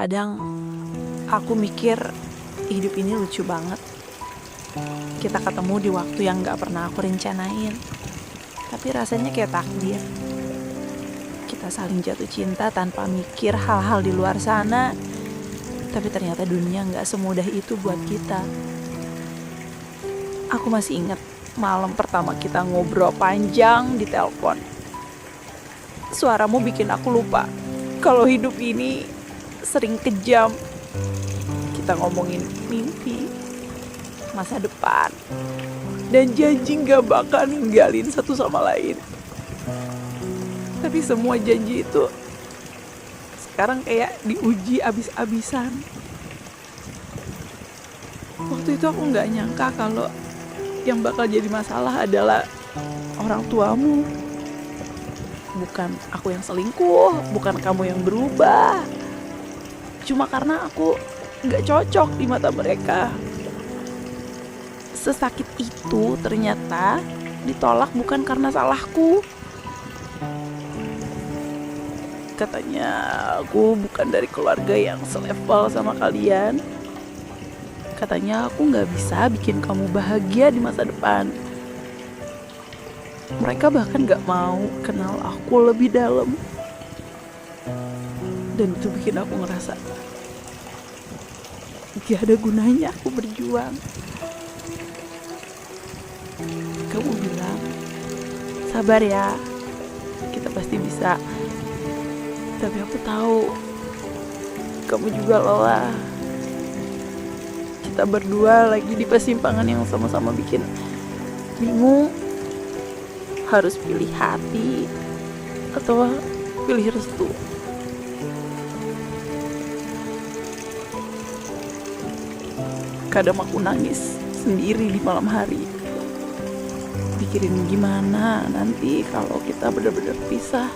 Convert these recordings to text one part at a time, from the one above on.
Kadang aku mikir hidup ini lucu banget. Kita ketemu di waktu yang gak pernah aku rencanain, tapi rasanya kayak takdir. Kita saling jatuh cinta tanpa mikir hal-hal di luar sana, tapi ternyata dunia gak semudah itu buat kita. Aku masih ingat malam pertama kita ngobrol panjang di telepon. Suaramu bikin aku lupa kalau hidup ini sering kejam. Kita ngomongin mimpi, masa depan, dan janji gak bakal ninggalin satu sama lain. Tapi semua janji itu sekarang kayak diuji abis-abisan. Waktu itu aku gak nyangka kalau yang bakal jadi masalah adalah orang tuamu. Bukan aku yang selingkuh, bukan kamu yang berubah. Cuma karena aku gak cocok di mata mereka. Sesakit itu ternyata ditolak bukan karena salahku. Katanya aku bukan dari keluarga yang selevel sama kalian. Katanya aku gak bisa bikin kamu bahagia di masa depan. Mereka bahkan gak mau kenal aku lebih dalam. Dan itu bikin aku ngerasa gak ada gunanya aku berjuang. Kamu bilang, sabar ya, kita pasti bisa. Tapi aku tahu kamu juga lelah. Kita berdua lagi di persimpangan yang sama-sama bikin bingung. Harus pilih hati atau pilih restu. Kadang aku nangis sendiri di malam hari, pikirin gimana nanti kalau kita benar-benar pisah.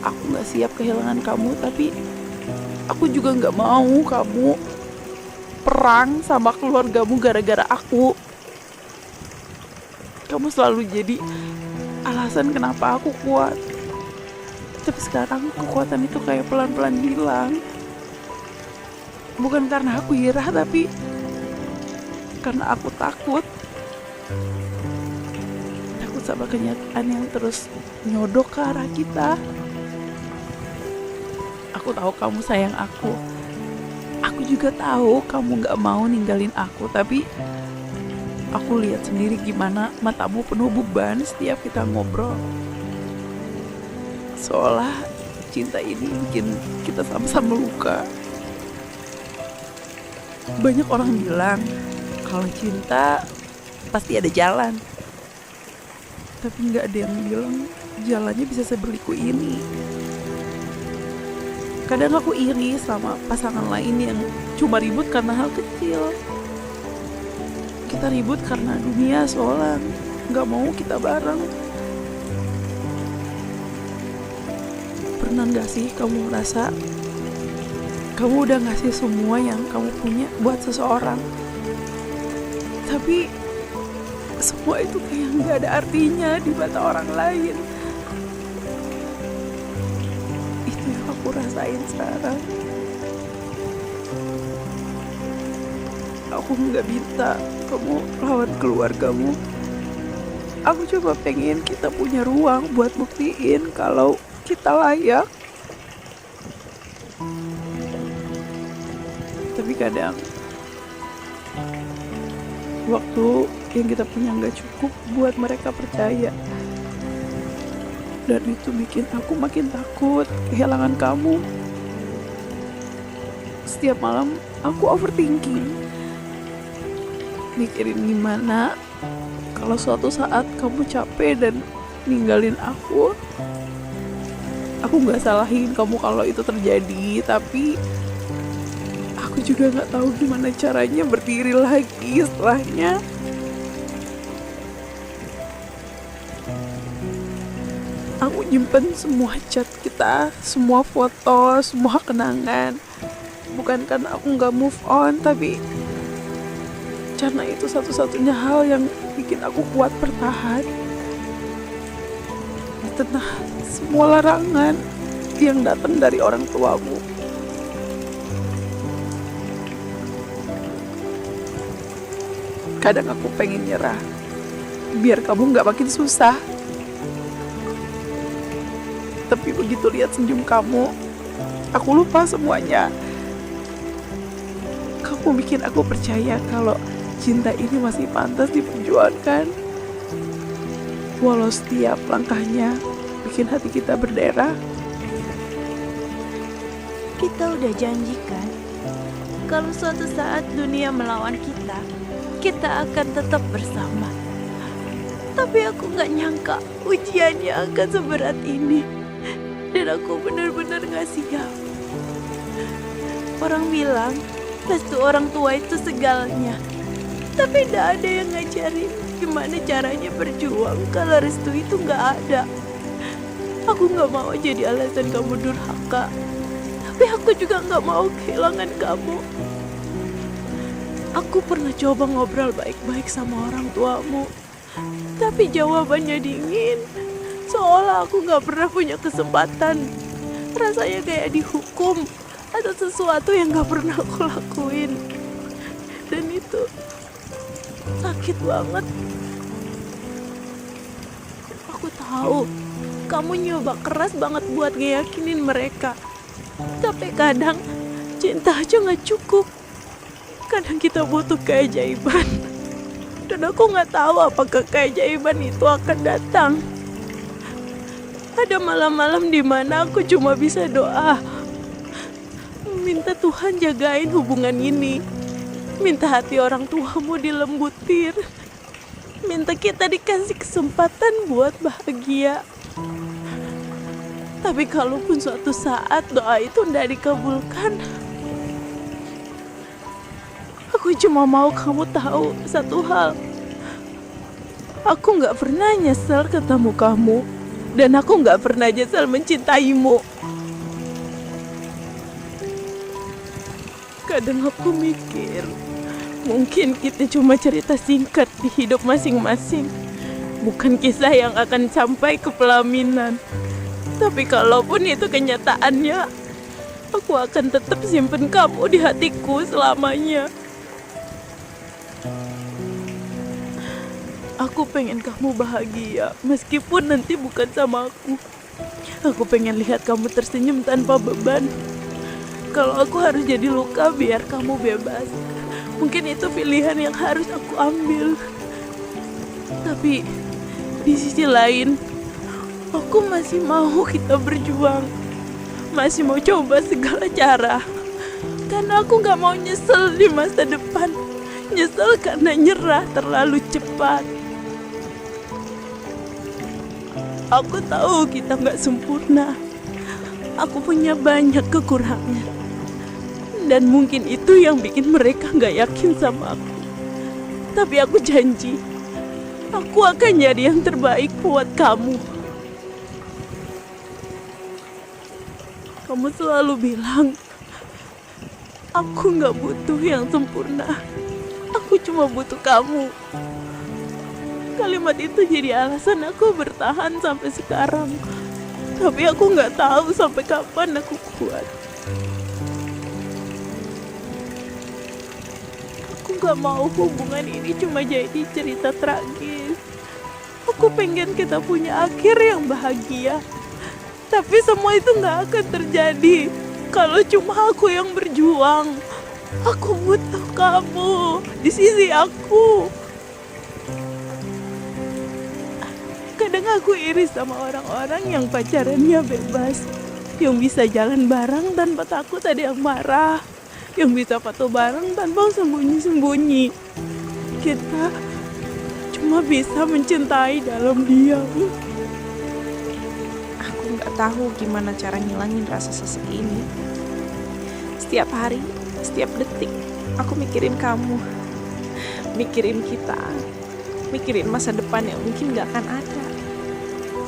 Aku gak siap kehilangan kamu, tapi aku juga gak mau kamu perang sama keluargamu gara-gara aku. Kamu selalu jadi alasan kenapa aku kuat. Tapi sekarang kekuatan itu kayak pelan-pelan hilang. Bukan karena aku ira, tapi karena aku takut. Takut sama kenyataan yang terus nyodok ke arah kita. Aku tahu kamu sayang aku. Aku juga tahu kamu gak mau ninggalin aku. Tapi aku lihat sendiri gimana matamu penuh beban setiap kita ngobrol. Seolah cinta ini bikin kita sama-sama luka. Banyak orang bilang kalau cinta pasti ada jalan. Tapi gak ada yang bilang jalannya bisa seberliku ini. Kadang aku iri sama pasangan lain yang cuma ribut karena hal kecil. Kita ribut karena dunia seolah gak mau kita bareng. Pernah gak sih kamu ngerasa kamu udah ngasih semua yang kamu punya buat seseorang, tapi semua itu kayak gak ada artinya di mata orang lain. Itu yang aku rasain sekarang. Aku gak minta kamu rawat keluargamu. Aku cuma pengen kita punya ruang buat buktiin kalau kita layak. Tapi kadang waktu yang kita punya gak cukup buat mereka percaya. Dan itu bikin aku makin takut kehilangan kamu. Setiap malam aku overthinking, mikirin gimana kalau suatu saat kamu capek dan ninggalin aku. Aku gak salahin kamu kalau itu terjadi, tapi aku juga gak tahu gimana caranya berdiri lagi setelahnya. Aku nyimpen semua chat kita, semua foto, semua kenangan. Bukan karena aku gak move on, tapi karena itu satu-satunya hal yang bikin aku kuat bertahan. Di tengah semua larangan, yang datang dari orang tuamu. Kadang aku pengen nyerah, biar kamu gak makin susah. Tapi begitu lihat senyum kamu, aku lupa semuanya. Kamu bikin aku percaya kalau cinta ini masih pantas diperjuangkan. Walau setiap langkahnya bikin hati kita berdarah. Kita udah janjikan kalau suatu saat dunia melawan kita, kita akan tetap bersama. Tapi aku gak nyangka ujiannya akan seberat ini. Dan aku benar-benar gak siap. Orang bilang restu orang tua itu segalanya. Tapi gak ada yang ngajarin gimana caranya berjuang kalau restu itu gak ada. Aku gak mau jadi alasan kamu durhaka. Tapi aku juga gak mau kehilangan kamu. Aku pernah coba ngobrol baik-baik sama orang tuamu. Tapi jawabannya dingin. Seolah aku gak pernah punya kesempatan. Rasanya kayak dihukum atas sesuatu yang gak pernah aku lakuin. Dan itu sakit banget. Aku tahu kamu nyoba keras banget buat ngeyakinin mereka. Tapi kadang cinta aja gak cukup. Kadang kita butuh keajaiban. Dan aku gak tahu apakah keajaiban itu akan datang. Ada malam-malam di mana aku cuma bisa doa. Minta Tuhan jagain hubungan ini. Minta hati orang tuamu dilembutir. Minta kita dikasih kesempatan buat bahagia. Tapi kalaupun suatu saat doa itu tidak dikabulkan, aku cuma mau kamu tahu satu hal. Aku gak pernah nyesel ketemu kamu. Dan aku gak pernah nyesel mencintaimu. Kadang aku mikir, mungkin kita cuma cerita singkat di hidup masing-masing. Bukan kisah yang akan sampai ke pelaminan. Tapi kalaupun itu kenyataannya, aku akan tetap simpen kamu di hatiku selamanya. Aku pengen kamu bahagia, meskipun nanti bukan sama aku. Aku pengen lihat kamu tersenyum tanpa beban. Kalau aku harus jadi luka biar kamu bebas, mungkin itu pilihan yang harus aku ambil. Tapi di sisi lain, aku masih mau kita berjuang. Masih mau coba segala cara. Karena aku gak mau nyesel di masa depan. Nyesel karena nyerah terlalu cepat. Aku tahu kita gak sempurna. Aku punya banyak kekurangan. Dan mungkin itu yang bikin mereka gak yakin sama aku. Tapi aku janji, aku akan jadi yang terbaik buat kamu. Kamu selalu bilang, aku gak butuh yang sempurna. Aku cuma butuh kamu. Kalimat itu jadi alasan aku bertahan sampai sekarang. Tapi aku gak tahu sampai kapan aku kuat. Aku gak mau hubungan ini cuma jadi cerita tragis. Aku pengen kita punya akhir yang bahagia. Tapi semua itu gak akan terjadi kalau cuma aku yang berjuang. Aku butuh kamu di sisi aku. Kadang aku iri sama orang-orang yang pacarannya bebas, yang bisa jalan bareng tanpa takut ada yang marah, yang bisa foto bareng tanpa sembunyi-sembunyi. Kita cuma bisa mencintai dalam diam. Aku gak tahu gimana cara ngilangin rasa sesek ini. Setiap hari, setiap detik, aku mikirin kamu, mikirin kita, mikirin masa depan yang mungkin gak akan ada.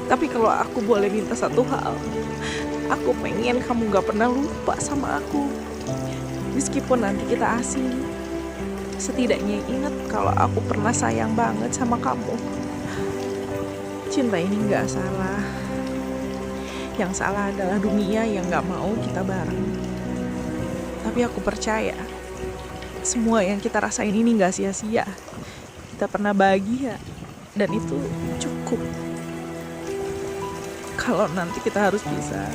Tapi kalau aku boleh minta satu hal, aku pengen kamu gak pernah lupa sama aku. Meskipun nanti kita asing, setidaknya ingat kalau aku pernah sayang banget sama kamu. Cinta ini gak salah. Yang salah adalah dunia yang gak mau kita bareng. Tapi aku percaya semua yang kita rasain ini gak sia-sia. Kita pernah bahagia dan itu cukup. Kalau nanti kita harus pisah,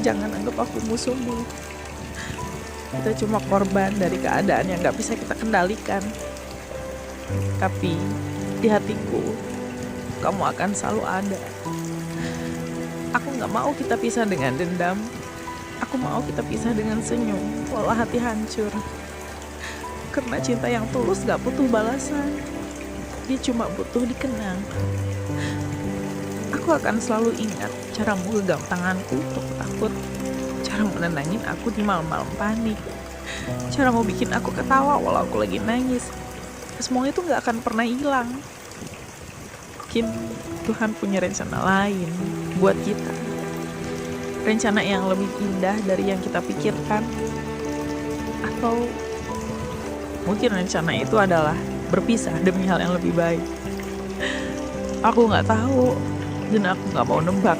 jangan anggap aku musuhmu. Kita cuma korban dari keadaan yang gak bisa kita kendalikan. Tapi di hatiku, kamu akan selalu ada. Aku gak mau kita pisah dengan dendam. Aku mau kita pisah dengan senyum, walau hati hancur. Karena cinta yang tulus gak butuh balasan. Dia cuma butuh dikenang. Aku akan selalu ingat caramu genggam tanganku untuk takut. Cara menenangin aku di malam-malam panik. Caramu bikin aku ketawa walau aku lagi nangis. Semua itu gak akan pernah hilang. Mungkin Tuhan punya rencana lain buat kita. Rencana yang lebih indah dari yang kita pikirkan. Atau mungkin rencana itu adalah berpisah demi hal yang lebih baik. Aku gak tahu dan aku gak mau nebak.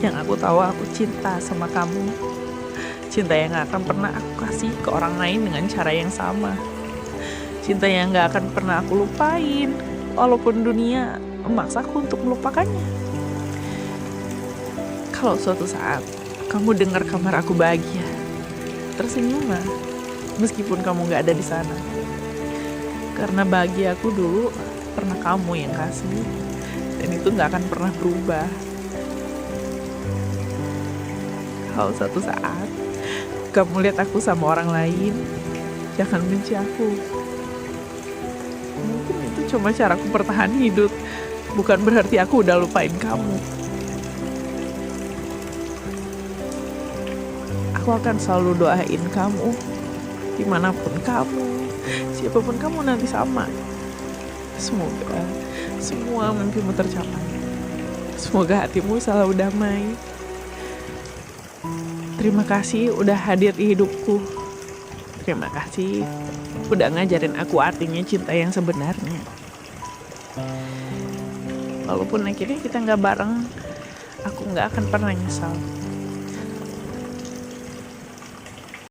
Yang aku tahu aku cinta sama kamu. Cinta yang gak akan pernah aku kasih ke orang lain dengan cara yang sama. Cinta yang gak akan pernah aku lupain, walaupun dunia memaksaku untuk melupakannya. Kalau suatu saat kamu dengar kabar aku bahagia, tersenyumlah, meskipun kamu gak ada di sana. Karena bahagia aku dulu pernah kamu yang kasih, dan itu gak akan pernah berubah. Kalau suatu saat kamu lihat aku sama orang lain, jangan benci aku. Mungkin itu cuma caraku bertahan hidup, bukan berarti aku udah lupain kamu. Aku akan selalu doain kamu, dimanapun kamu, siapapun kamu nanti sama. Semoga semua mimpimu tercapai. Semoga hatimu selalu damai. Terima kasih udah hadir di hidupku. Terima kasih udah ngajarin aku artinya cinta yang sebenarnya. Walaupun akhirnya kita gak bareng, aku gak akan pernah nyesal.